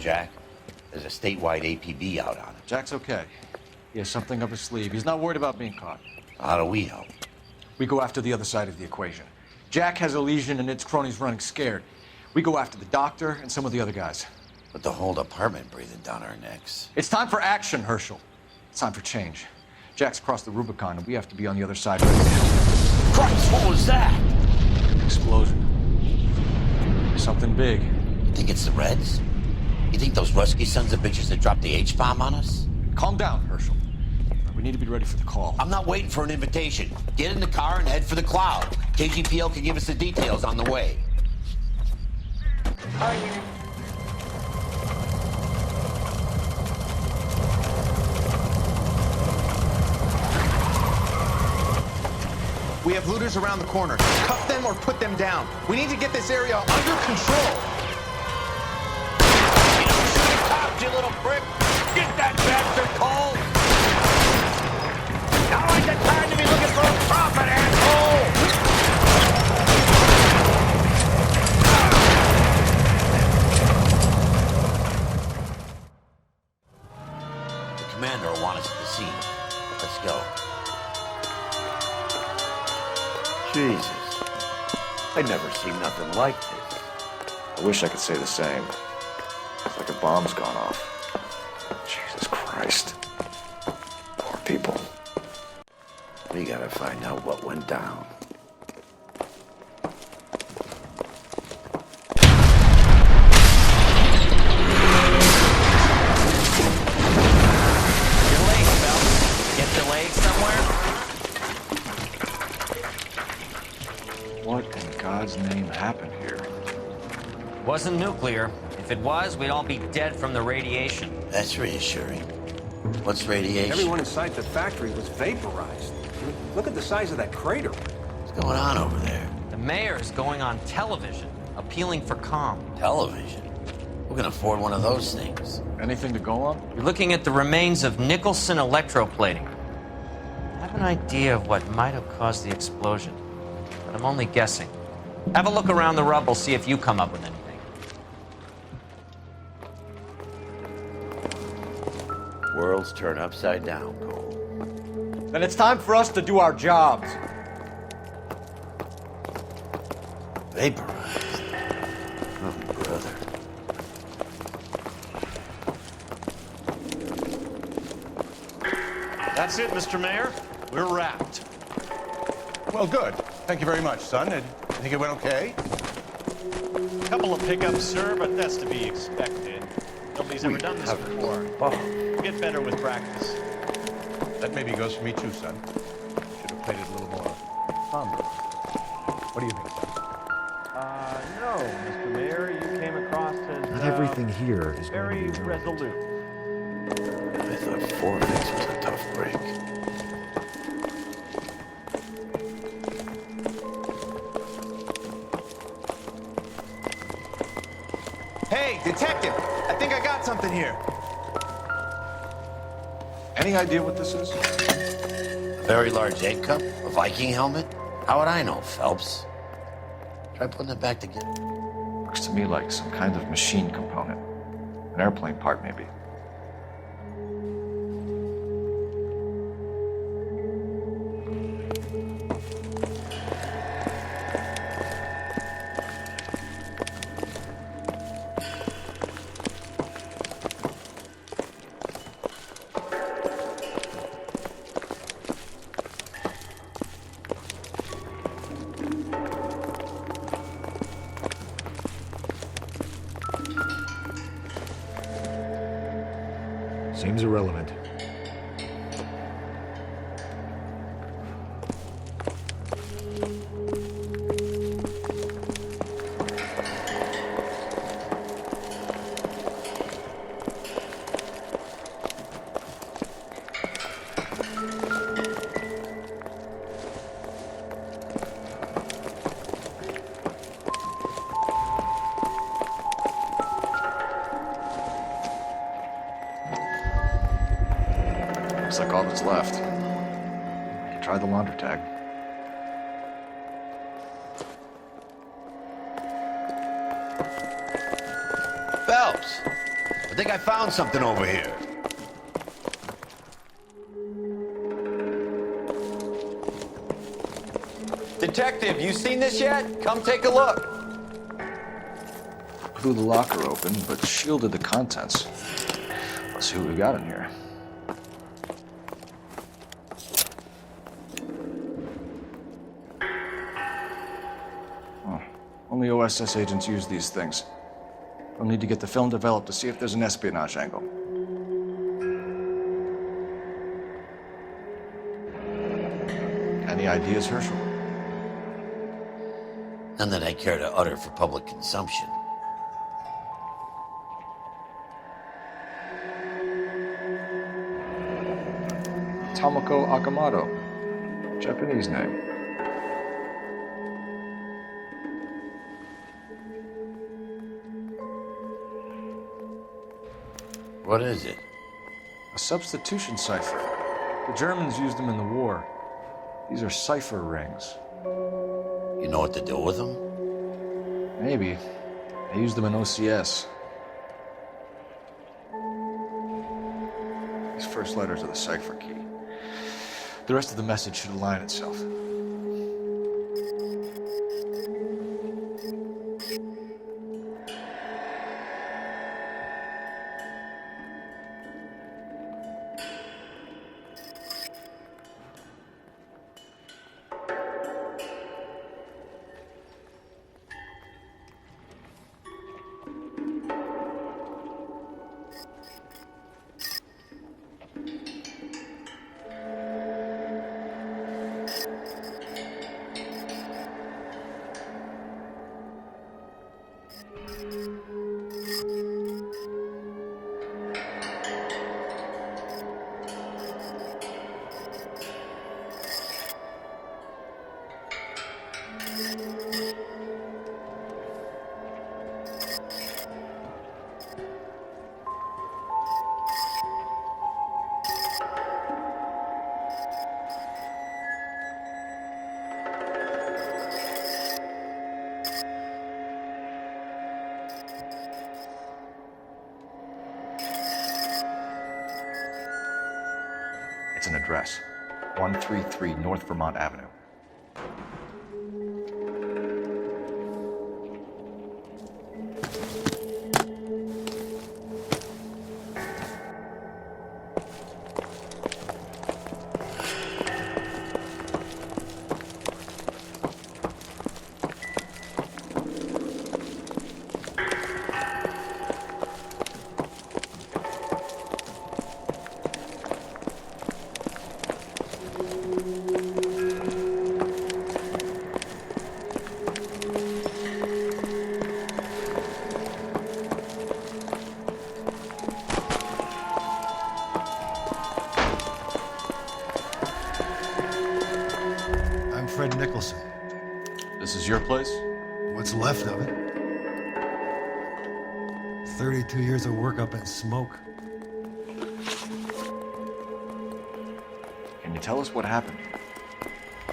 Jack. There's a statewide APB out on him. Jack's okay. He has something up his sleeve. He's not worried about being caught. How do we help? We go after the other side of the equation. Jack has a legion and its cronies running scared. We go after the doctor and some of the other guys. With the whole department breathing down our necks. It's time for action, Herschel. It's time for change. Jack's crossed the Rubicon, and we have to be on the other side right now. Christ, what was that? An explosion. Something big. You think it's the Reds? You think those Rusky sons of bitches that dropped the H-bomb on us? Calm down, Herschel. We need to be ready for the call. I'm not waiting for an invitation. Get in the car and head for the cloud. KGPL can give us the details on the way. All units. We have looters around the corner. Cuff them or put them down. We need to get this area under control. You don't shoot at cops, you little prick. Get that bastard cold. Now ain't the time to be looking for a profit, asshole. The commander will want us at the scene. Let's go. Jesus, I've never seen nothing like this. I wish I could say the same. It's like a bomb's gone off. Jesus Christ. Poor people. We gotta find out what went down. Your legs, Phelps. Get delayed somewhere? What in God's name happened here? Wasn't nuclear. If it was, we'd all be dead from the radiation. That's reassuring. What's radiation? Everyone inside the factory was vaporized. I mean, look at the size of that crater. What's going on over there? The mayor is going on television, appealing for calm. Television? Who can afford one of those things? Anything to go on? You're looking at the remains of Nicholson electroplating. I have an idea of what might have caused the explosion, but I'm only guessing. Have a look around the rubble, see if you come up with anything. Worlds turn upside down, Cole. Then it's time for us to do our jobs. Vaporized. Oh, brother. That's it, Mr. Mayor. We're wrapped. Well, good. Thank you very much, son. I think it went okay. Couple of pickups, sir, but that's to be expected. Nobody's ever done this before. You get better with practice. That maybe goes for me too, son. Should have played it a little more somber. What do you think, son? No, Mr. Mayor, you came across as Not everything here is very going to be resolute. I thought 4 minutes was a tough break. Hey, detective! I think I got something here. Any idea what this is? A very large egg cup? A Viking helmet? How would I know, Phelps? Try putting it back together. Looks to me like some kind of machine component. An airplane part, maybe. Seems irrelevant. Looks like all that's left. Try the launder tag. Phelps! think I found something over here. Detective, you seen this yet? Come take a look. Blew the locker open, but shielded the contents. Let's see what we got in here. Oh, only OSS agents use these things. We'll need to get the film developed to see if there's an espionage angle. Any ideas, Herschel? None that I care to utter for public consumption. Tomoko Akamoto. Japanese name. What is it? A substitution cipher. The Germans used them in the war. These are cipher rings. You know what to do with them? Maybe. They used them in OCS. These first letters are the cipher key. The rest of the message should align itself. It's an address. 133 North Vermont Avenue. Fred Nicholson. This is your place? What's left of it. 32 years of work up in smoke. Can you tell us what happened?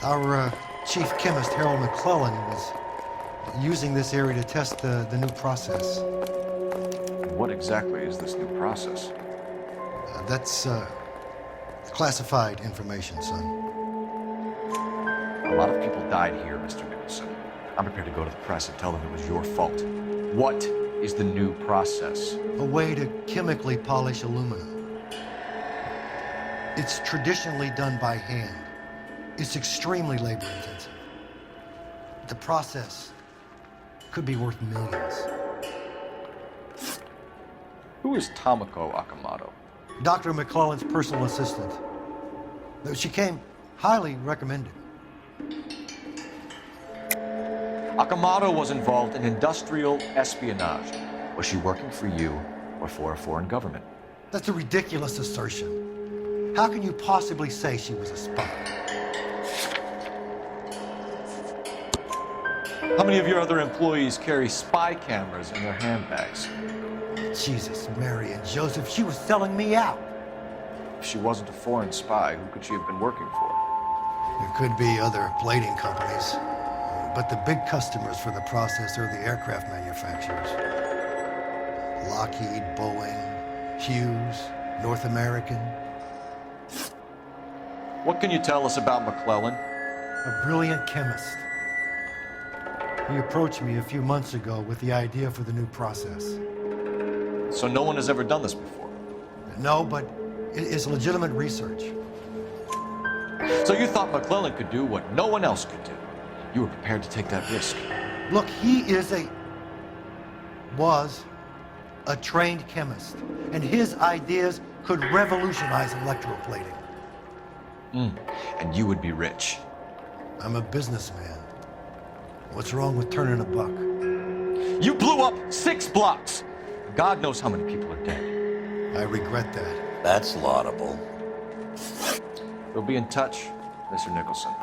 Our chief chemist, Harold McClellan, was using this area to test the new process. What exactly is this new process? That's classified information, son. A lot of people died here, Mr. Nicholson. I'm prepared to go to the press and tell them it was your fault. What is the new process? A way to chemically polish aluminum. It's traditionally done by hand. It's extremely labor-intensive. The process could be worth millions. Who is Tomoko Akamoto? Dr. McClellan's personal assistant. She came highly recommended. Akamoto was involved in industrial espionage. Was she working for you or for a foreign government? That's a ridiculous assertion. How can you possibly say she was a spy? How many of your other employees carry spy cameras in their handbags? Jesus, Mary, and Joseph, she was selling me out. If she wasn't a foreign spy, who could she have been working for? There could be other plating companies, but the big customers for the process are the aircraft manufacturers. Lockheed, Boeing, Hughes, North American. What can you tell us about McClellan? A brilliant chemist. He approached me a few months ago with the idea for the new process. So no one has ever done this before? No, but it's legitimate research. So you thought McClellan could do what no one else could do? You were prepared to take that risk? Look, he was a trained chemist, and his ideas could revolutionize electroplating. And you would be rich. I'm a businessman. What's wrong with turning a buck? You blew up 6 blocks! God knows how many people are dead. I regret that. That's laudable. We'll be in touch, Mr. Nicholson.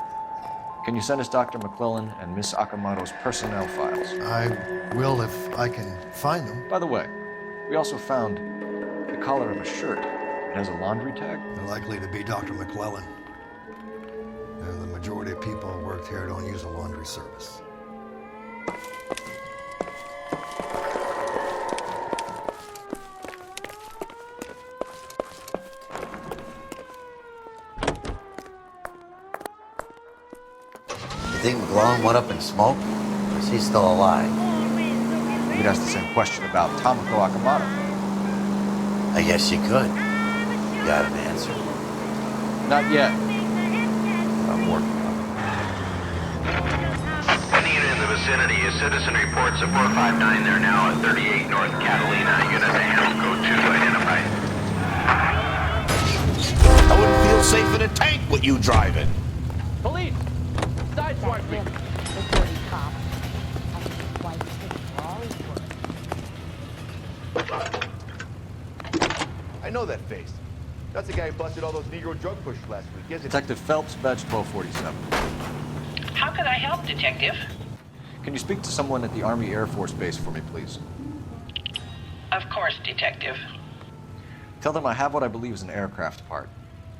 Can you send us Dr. McClellan and Miss Akamoto's personnel files? I will if I can find them. By the way, we also found the collar of a shirt. It has a laundry tag. They're likely to be Dr. McClellan. The majority of people who work here don't use a laundry service. You think McClellan went up in smoke? Or is he still alive? You could ask the same question about Tomoko Akamoto. I guess you could. You got an answer? Not yet. I'm working on it. Any unit in the vicinity, a citizen reports a 459. They're now at 38 North Catalina. Unit to handle code 2 identified. I wouldn't feel safe in a tank with you driving. Police! Sideswipe me! The dirty cop. I think his wife is taking for all he's worth. I know that face. That's the guy who busted all those Negro drug pushers last week, isn't it? Detective Phelps, badge 1247. How can I help, Detective? Can you speak to someone at the Army Air Force Base for me, please? Of course, Detective. Tell them I have what I believe is an aircraft part.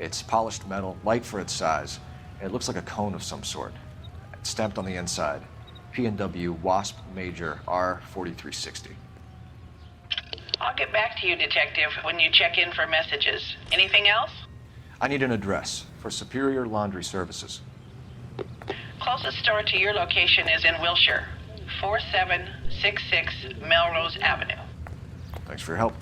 It's polished metal, light for its size, and it looks like a cone of some sort. It's stamped on the inside. P&W Wasp Major R4360. I'll get back to you, Detective, when you check in for messages. Anything else? I need an address for Superior Laundry Services. Closest store to your location is in Wilshire, 4766 Melrose Avenue. Thanks for your help.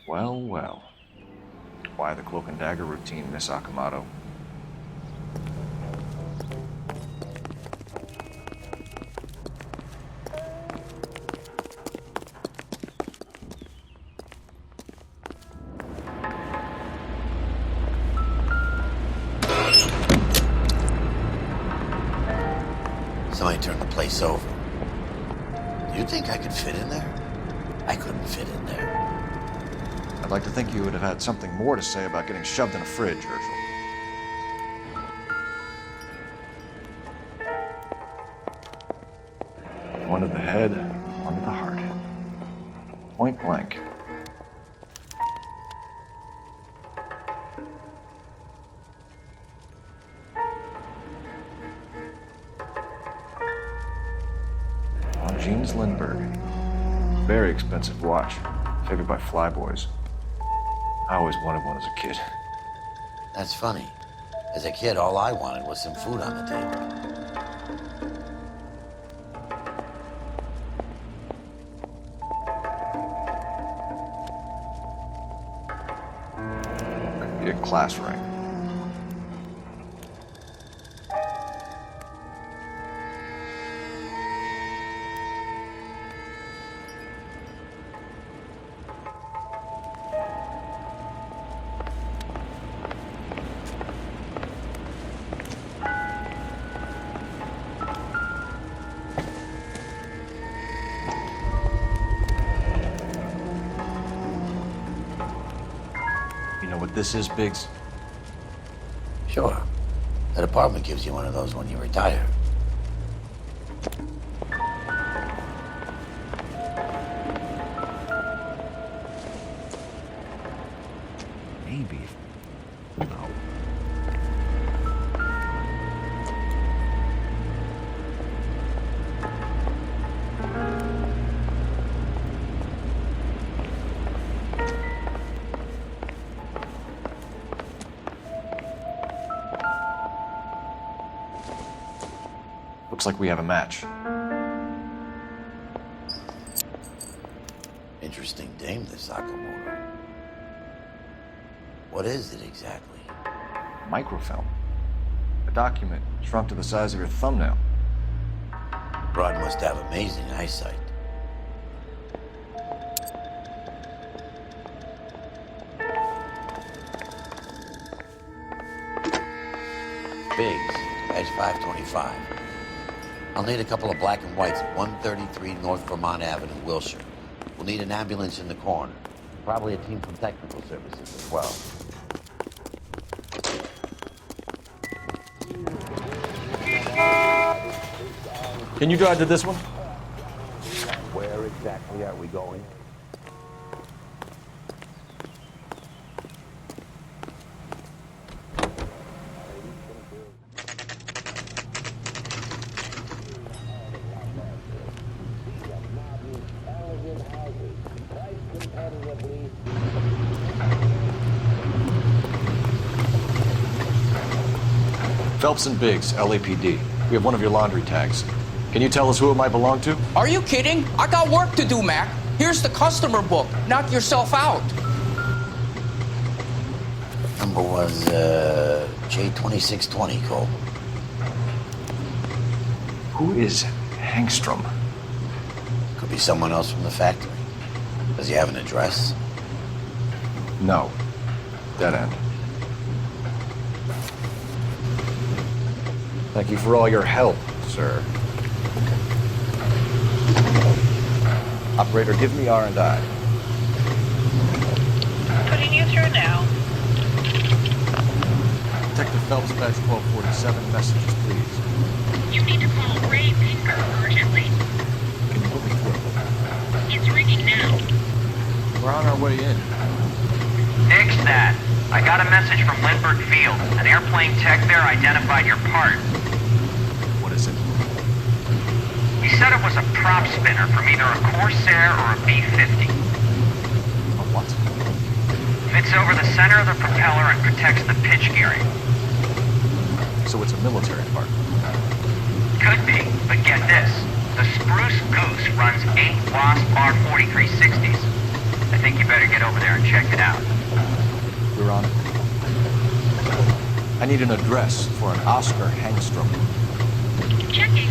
Well, well. Why the cloak and dagger routine, Miss Akamoto? Somebody turned the place over. Do you think I could fit in there? I couldn't fit in there. I'd like to think you would have had something more to say about getting shoved in a fridge, Herschel. One to the head, one to the heart. Point blank. James Lindbergh. Very expensive watch. Favored by flyboys. I always wanted one as a kid. That's funny. As a kid, all I wanted was some food on the table. Could be a class ring. that this is Biggs? Sure. The department gives you one of those when you retire. Maybe. No. Looks like we have a match. Interesting dame, this Sakamoto. What is it exactly? Microfilm. A document shrunk to the size of your thumbnail. Broad must have amazing eyesight. Biggs, badge 525. I'll need a couple of black and whites at 133 North Vermont Avenue, Wilshire. We'll need an ambulance in the corner. Probably a team from technical services as well. Can you drive to this one? Where exactly are we going? Phelps and Biggs, LAPD. We have one of your laundry tags. Can you tell us who it might belong to? Are you kidding? I got work to do, Mac. Here's the customer book. Knock yourself out. Number was, J2620, Cole. Who is Hangstrom? Could be someone else from the factory. Does he have an address? No. Dead end. Thank you for all your help, sir. Operator, give me R&I. Putting you through now. Detective Phelps, badge 1247, messages, please. You need to call Ray Pinker urgently. Can you put me through? It's ringing now. We're on our way in. Nix that. I got a message from Lindbergh Field. An airplane tech there identified your part. What is it? He said it was a prop spinner from either a Corsair or a B-50. A what? Fits over the center of the propeller and protects the pitch gearing. So it's a military part. Could be, but get this. The Spruce Goose runs 8 Wasp R4360s. I think you better get over there and check it out. We're on it. I need an address for an Oscar Hangstrom. Checking.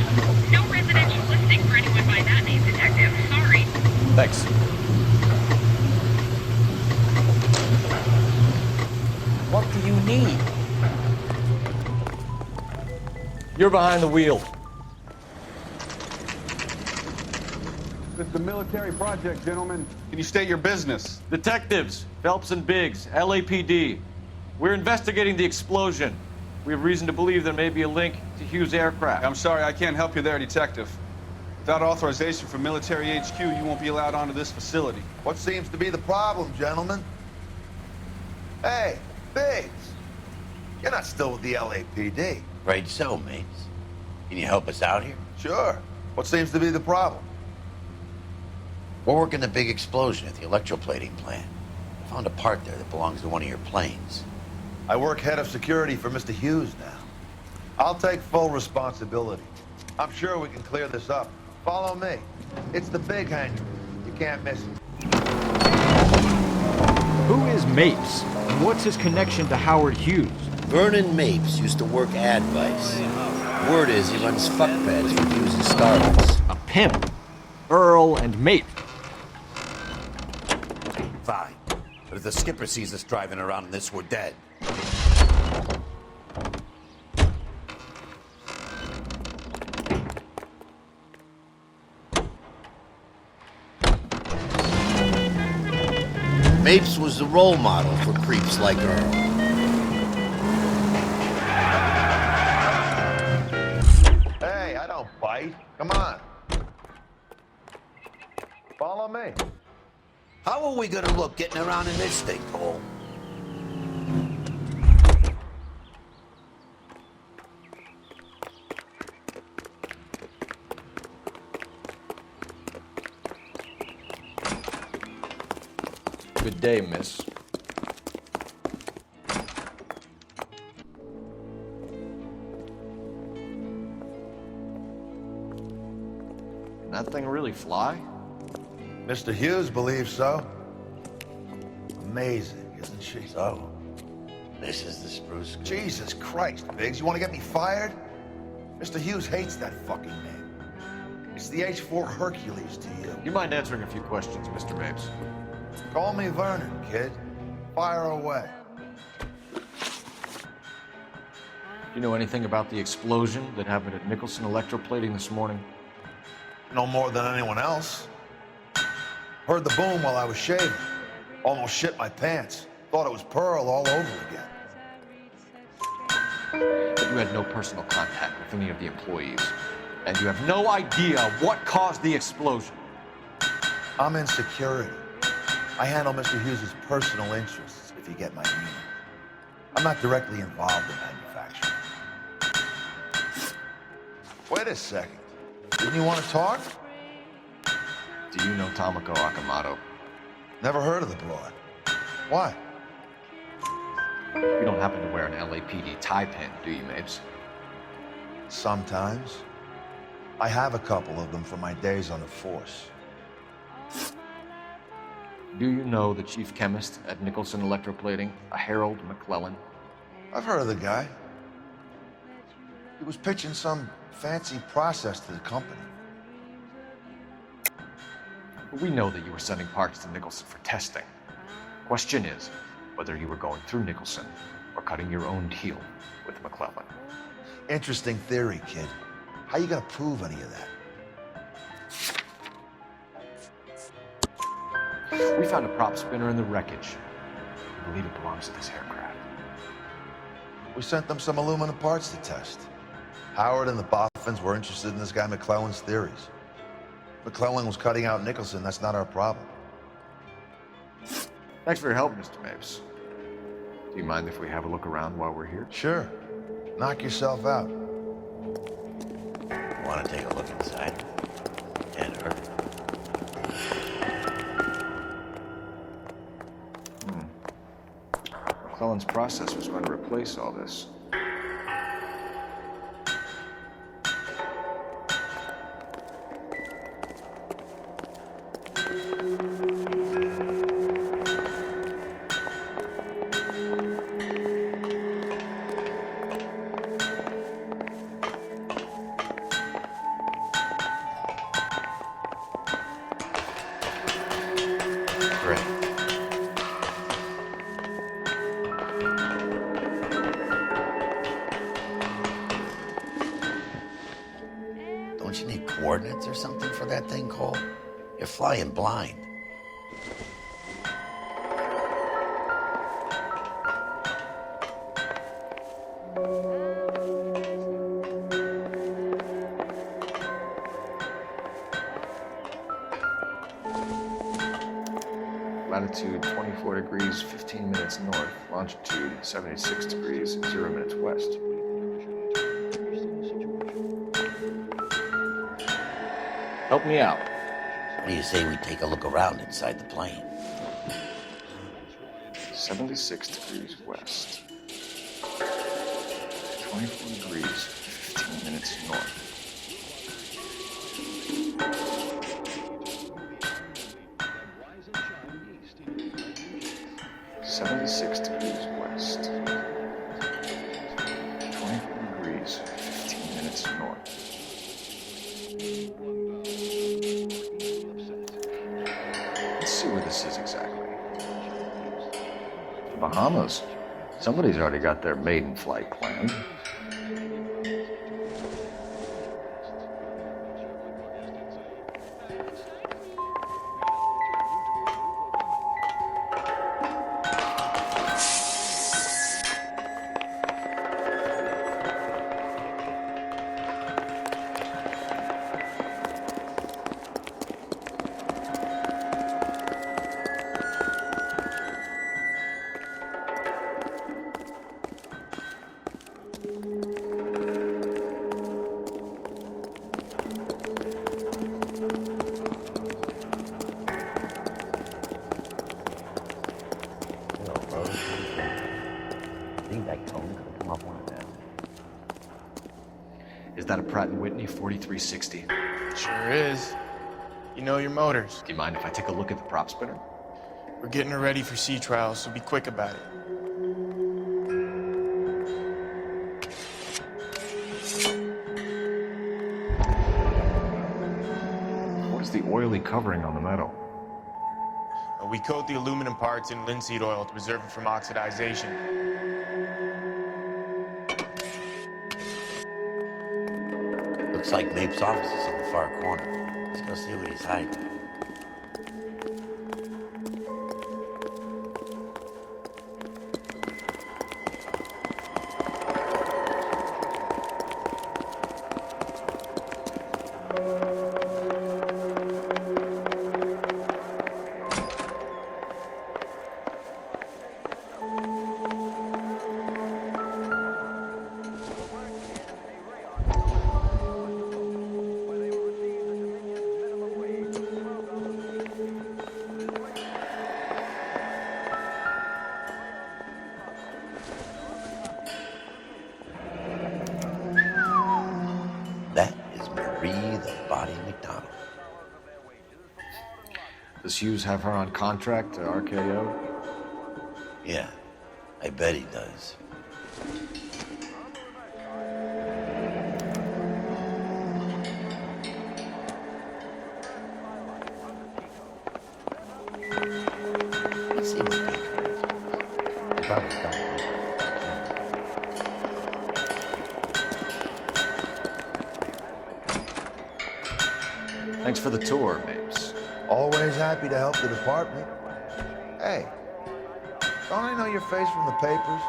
No residential listing for anyone by that name, Detective. Sorry. Thanks. What do you need? You're behind the wheel. It's a military project, gentlemen. Can you state your business? Detectives, Phelps and Biggs, LAPD. We're investigating the explosion. We have reason to believe there may be a link to Hughes' aircraft. I'm sorry, I can't help you there, Detective. Without authorization from military HQ, you won't be allowed onto this facility. What seems to be the problem, gentlemen? Hey, Biggs. You're not still with the LAPD. Afraid so, mates. Can you help us out here? Sure. What seems to be the problem? We're working the big explosion at the electroplating plant. I found a part there that belongs to one of your planes. I work head of security for Mr. Hughes now. I'll take full responsibility. I'm sure we can clear this up. Follow me. It's the big hangar. You can't miss it. Who is Mapes? And what's his connection to Howard Hughes? Vernon Mapes used to work Advice. Word is he runs fuck pads for Hughes and Starbucks. A pimp. Earl and Mape. Fine. But if the skipper sees us driving around in this, we're dead. Mapes was the role model for creeps like Earl. Hey, I don't bite. Come on. Follow me. How are we gonna look getting around in this thing, Cole? Good day, miss. Can that thing really fly? Mr. Hughes believes so. Amazing, isn't she? So, this is the spruce goose. Jesus Christ, Biggs, you want to get me fired? Mr. Hughes hates that fucking name. It's the H-4 Hercules to you. You mind answering a few questions, Mr. Mapes? Call me Vernon, kid. Fire away. Do you know anything about the explosion that happened at Nicholson Electroplating this morning? No more than anyone else. Heard the boom while I was shaving. Almost shit my pants. Thought it was Pearl all over again. But you had no personal contact with any of the employees. And you have no idea what caused the explosion. I'm in security. I handle Mr. Hughes' personal interests, if you get my meaning. I'm not directly involved in manufacturing. Wait a second. Didn't you want to talk? Do you know Tomoko Akamoto? Never heard of the broad. Why? You don't happen to wear an LAPD tie pin, do you, Mapes? Sometimes. I have a couple of them from my days on the force. Do you know the chief chemist at Nicholson Electroplating, a Harold McClellan? I've heard of the guy. He was pitching some fancy process to the company. We know that you were sending parts to Nicholson for testing. Question is whether you were going through Nicholson or cutting your own deal with McClellan. Interesting theory, kid. How you gonna prove any of that? We found a prop spinner in the wreckage. We believe it belongs to this aircraft. We sent them some aluminum parts to test. Howard and the Boffins were interested in this guy McClellan's theories. McClellan was cutting out Nicholson. That's not our problem. Thanks for your help, Mr. Mapes. Do you mind if we have a look around while we're here? Sure. Knock yourself out. Want to take a look inside? Can't hurt. McClellan's process was going to replace all this. Don't you need coordinates or something for that thing, Cole? You're flying blind. Latitude 24 degrees, 15 minutes north. Longitude 76 degrees, 0 minutes west. Help me out. What do you say we take a look around inside the plane? 76 degrees west. 24 degrees, 15 minutes north. .76 degrees west. 24 degrees, 15 minutes north. Let's see where this is exactly. The Bahamas. Somebody's already got their maiden flight planned. that a Pratt & Whitney 4360? Sure is. You know your motors. Do you mind if I take a look at the prop spinner? We're getting her ready for sea trials, so be quick about it. What is the oily covering on the metal? We coat the aluminum parts in linseed oil to preserve it from oxidization. Looks like Mape's office is in the far corner. Let's go see what he's hiding. Does Hughes have her on contract to RKO? Yeah, I bet he does. Let's see what they probably don't. Thanks for the tour, Mapes. Always happy to help the department. Hey, don't I know your face from the papers?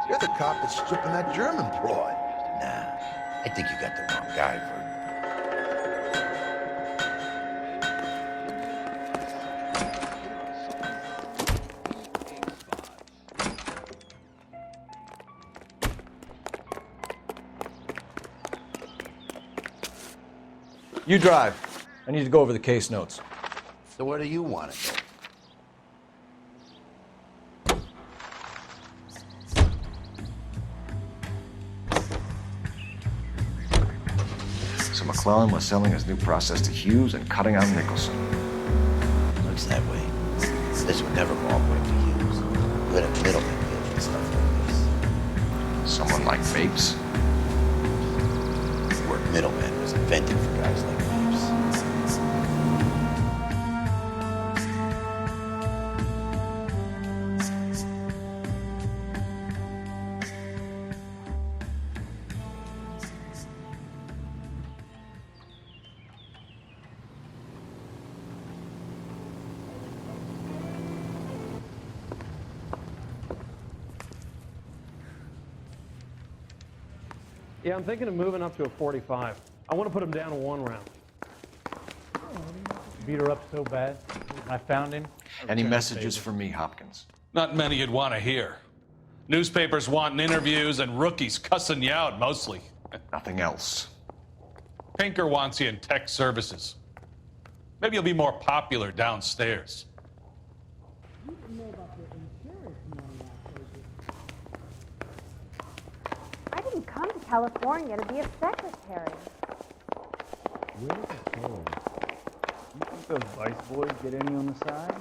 You're the cop that's stripping that German broad. Nah, I think you got the wrong guy, Vern. You drive. I need to go over the case notes. So where do you want to go? So McClellan was selling his new process to Hughes and cutting out Nicholson. Looks that way. This would never go all the way to Hughes. You had a middleman dealing with stuff like this. Someone like Mapes? The word middleman was invented for guys like Mapes. Yeah, I'm thinking of moving up to a 45. I want to put him down to 1 round. Beat her up so bad. I found him. Any messages for me, Hopkins? Not many you'd want to hear. Newspapers wanting interviews and rookies cussing you out, mostly. Nothing else. Pinker wants you in tech services. Maybe you'll be more popular downstairs. I didn't come to California to be a secretary. Where's the Cole? You think those Vice boys get any on the side?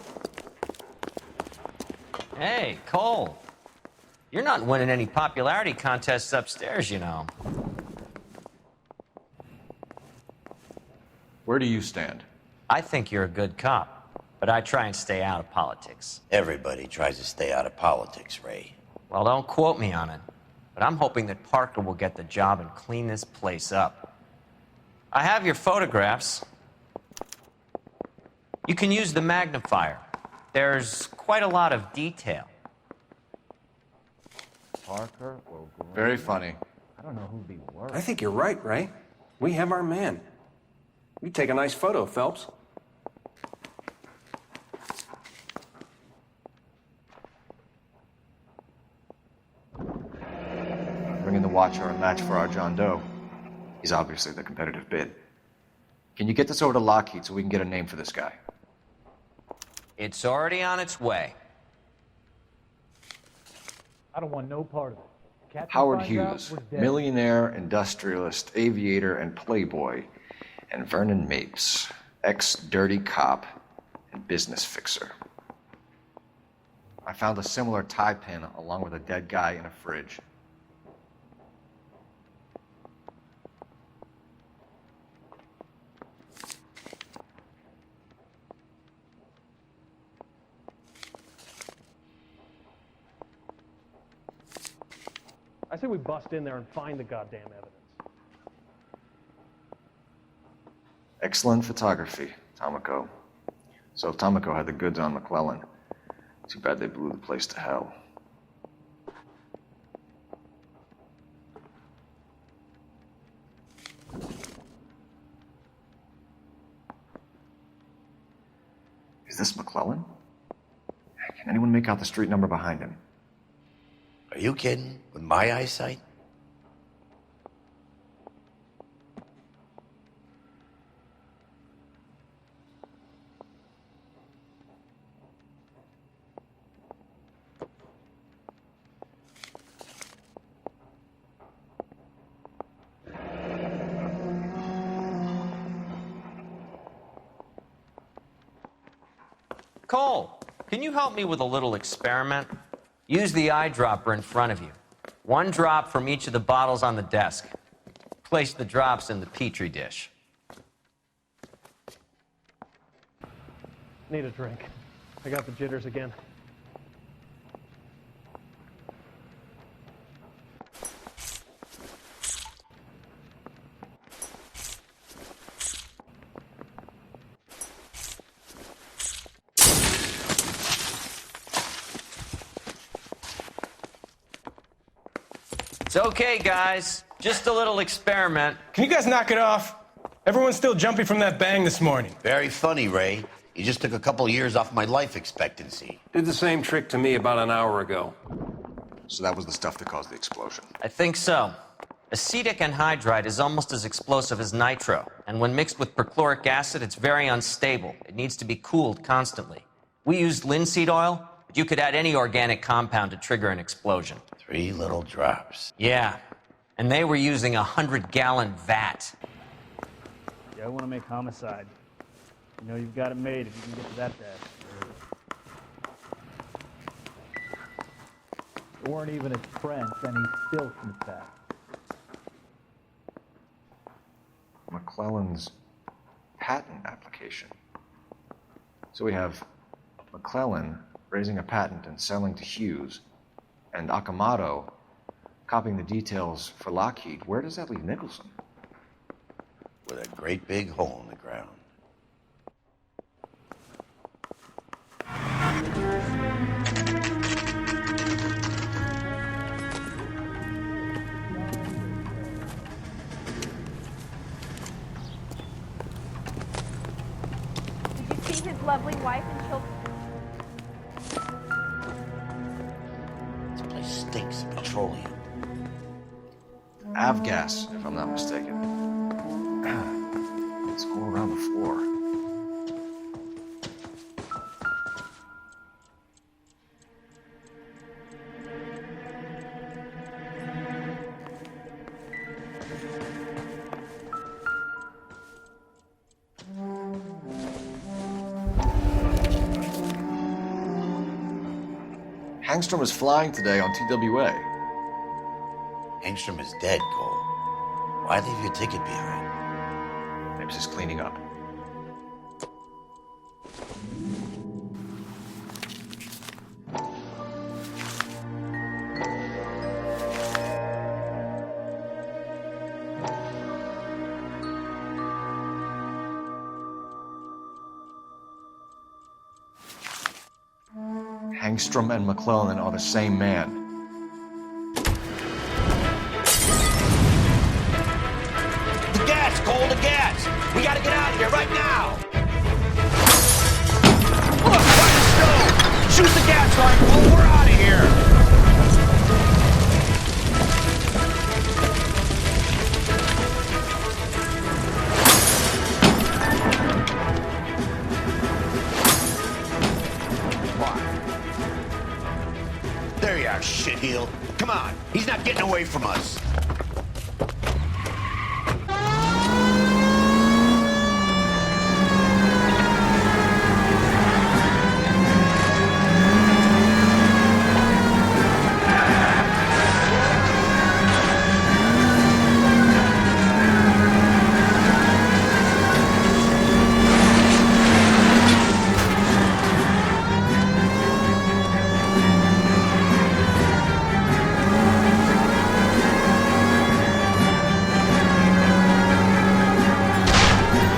Hey, Cole. You're not winning any popularity contests upstairs, you know. Where do you stand? I think you're a good cop, but I try and stay out of politics. Everybody tries to stay out of politics, Ray. Well, don't quote me on it, but I'm hoping that Parker will get the job and clean this place up. I have your photographs. You can use the magnifier. There's quite a lot of detail. Parker or Green? Very funny. I don't know who'd be worse. I think you're right, Ray. We have our man. You take a nice photo, Phelps. Bringing the Watcher a match for our John Doe. He's obviously the competitive bid. Can you get this over to Lockheed so we can get a name for this guy? It's already on its way. I don't want no part of it. Howard Hughes, millionaire, industrialist, aviator, and playboy. And Vernon Mapes, ex-dirty cop and business fixer. I found a similar tie pin along with a dead guy in a fridge. I say we bust in there and find the goddamn evidence. Excellent photography, Tomoko. So if Tomoko had the goods on McClellan, too bad they blew the place to hell. Is this McClellan? Can anyone make out the street number behind him? Are you kidding? With my eyesight? Cole, can you help me with a little experiment? Use the eyedropper in front of you. One drop from each of the bottles on the desk. Place the drops in the Petri dish. Need a drink. I got the jitters again. It's okay, guys. Just a little experiment. Can you guys knock it off? Everyone's still jumpy from that bang this morning. Very funny, Ray. You just took a couple of years off my life expectancy. Did the same trick to me about an hour ago. So that was the stuff that caused the explosion. I think so. Acetic anhydride is almost as explosive as nitro, and when mixed with perchloric acid, it's very unstable. It needs to be cooled constantly. We used linseed oil, but you could add any organic compound to trigger an explosion. 3 little drops. Yeah, and they were using a 100-gallon vat. Yeah, I want to make homicide. You know you've got it made if you can get to that bad. They weren't even his friends, and he still shoots back. McClellan's patent application. So we have McClellan raising a patent and selling to Hughes, and Akamoto copying the details for Lockheed. Where does that leave Nicholson? With a great big hole in the ground. Did you see his lovely wife and children? This place stinks of petroleum. Avgas, if I'm not mistaken. It's all around the floor. Hangstrom is flying today on TWA. Angstrom is dead, Cole. Why leave your ticket behind? Mapes is cleaning up. Hangstrom and McClellan are the same man. The gas, Cole, the gas! We gotta get out of here right now! Look, by the stove! Shoot the gas line, Cole, we're out of here! There you are, shitheel. Come Come on. He's not getting away from us.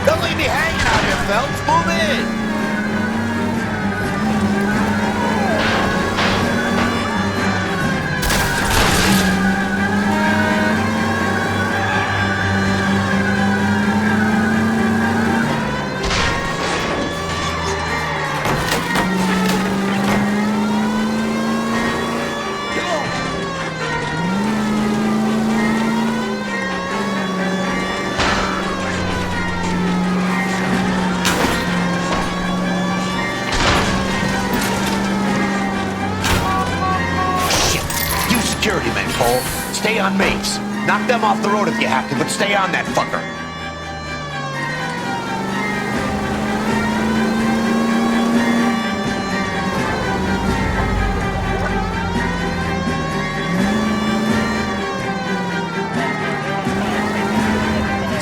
Don't leave me hanging out here, Phelps. Move in. Security men, Cole. Stay on mates. Knock them off the road if you have to, but stay on that fucker.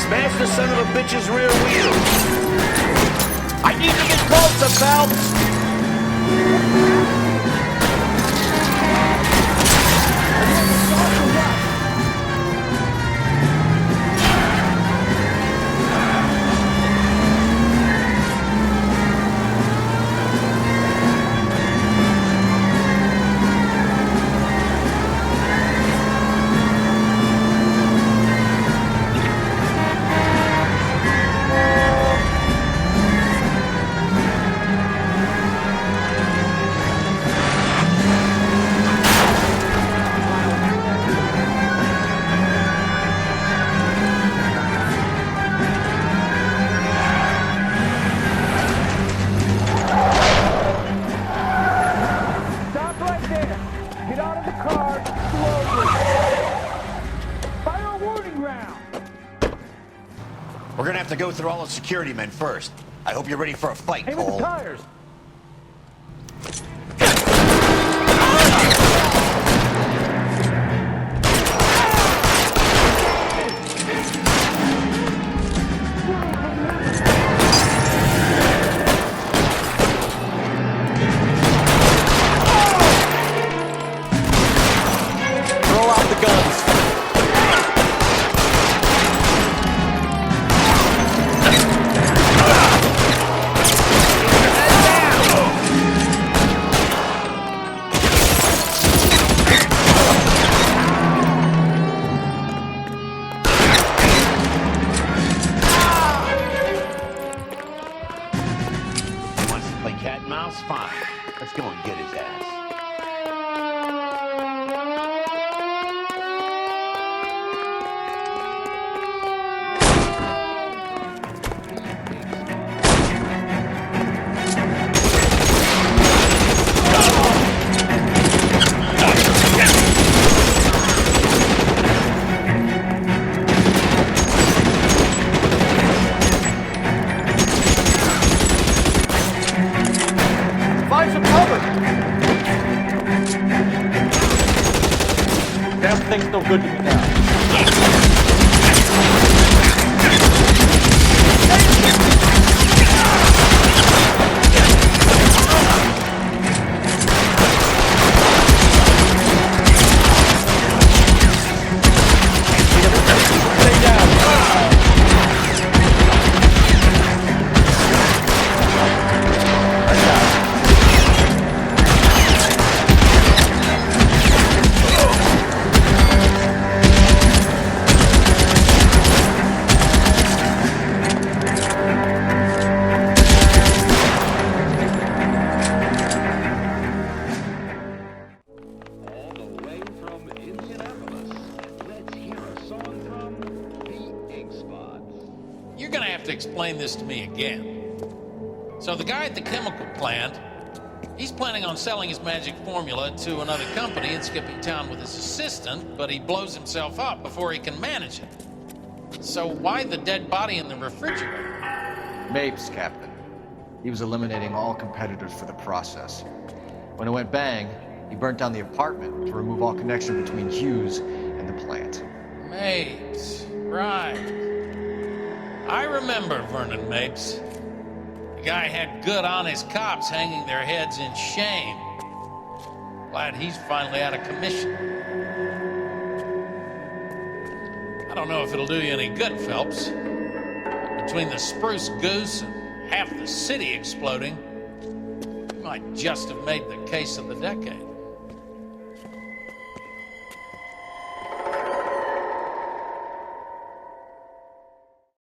Smash the son of a bitch's rear wheel. I need to get closer, Phelps. We're gonna have to go through all the security men first. I hope you're ready for a fight, Aim at Cole. the tires. Throw out the guns. Cat and mouse, fine. Let's go and get his ass. Find some cover. Damn thing's no good to me now. You're gonna have to explain this to me again. So the guy at the chemical plant, He's planning on selling his magic formula to another company and skipping town with his assistant, but he blows himself up before he can manage it. So why the dead body in the refrigerator? Mapes, Captain. He was eliminating all competitors for the process. When it went bang, he burnt down the apartment to remove all connection between Hughes and the plant. Mapes, right. I remember Vernon Mapes. The guy had good, honest cops hanging their heads in shame. Glad he's finally out of commission. I don't know if it'll do you any good, Phelps. But between the spruce goose and half the city exploding, you might just have made the case of the decade.